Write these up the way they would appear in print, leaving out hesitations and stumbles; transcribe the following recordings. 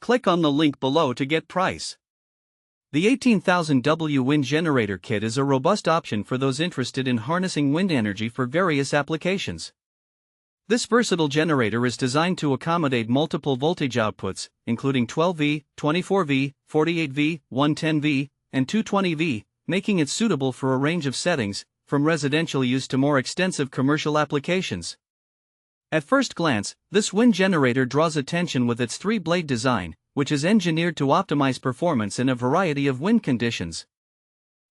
Click on the link below to get price. The 18,000W wind generator kit is a robust option for those interested in harnessing wind energy for various applications. This versatile generator is designed to accommodate multiple voltage outputs, including 12V, 24V, 48V, 110V, and 220V, making it suitable for a range of settings, from residential use to more extensive commercial applications. At first glance, this wind generator draws attention with its three-blade design, which is engineered to optimize performance in a variety of wind conditions.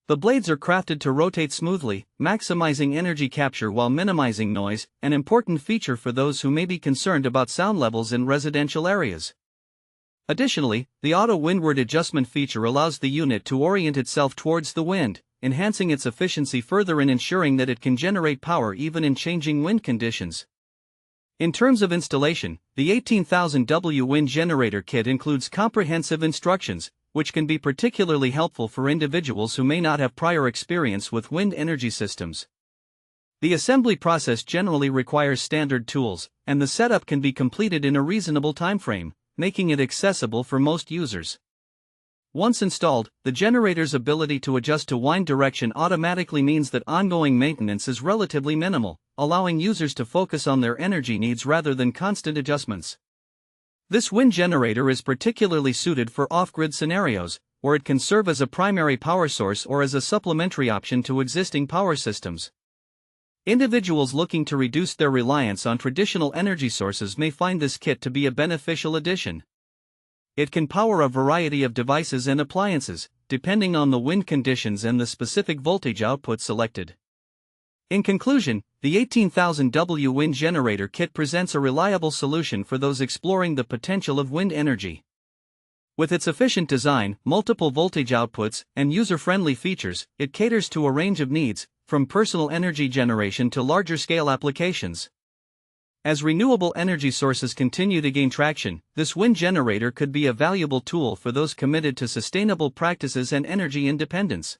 The blades are crafted to rotate smoothly, maximizing energy capture while minimizing noise, an important feature for those who may be concerned about sound levels in residential areas. Additionally, the auto windward adjustment feature allows the unit to orient itself towards the wind, enhancing its efficiency further and ensuring that it can generate power even in changing wind conditions. In terms of installation, the 18,000W wind generator kit includes comprehensive instructions, which can be particularly helpful for individuals who may not have prior experience with wind energy systems. The assembly process generally requires standard tools, and the setup can be completed in a reasonable timeframe, making it accessible for most users. Once installed, the generator's ability to adjust to wind direction automatically means that ongoing maintenance is relatively minimal, allowing users to focus on their energy needs rather than constant adjustments. This wind generator is particularly suited for off-grid scenarios, where it can serve as a primary power source or as a supplementary option to existing power systems. Individuals looking to reduce their reliance on traditional energy sources may find this kit to be a beneficial addition. It can power a variety of devices and appliances, depending on the wind conditions and the specific voltage output selected. In conclusion, the 18,000W wind generator kit presents a reliable solution for those exploring the potential of wind energy. With its efficient design, multiple voltage outputs, and user-friendly features, it caters to a range of needs, from personal energy generation to larger-scale applications. As renewable energy sources continue to gain traction, this wind generator could be a valuable tool for those committed to sustainable practices and energy independence.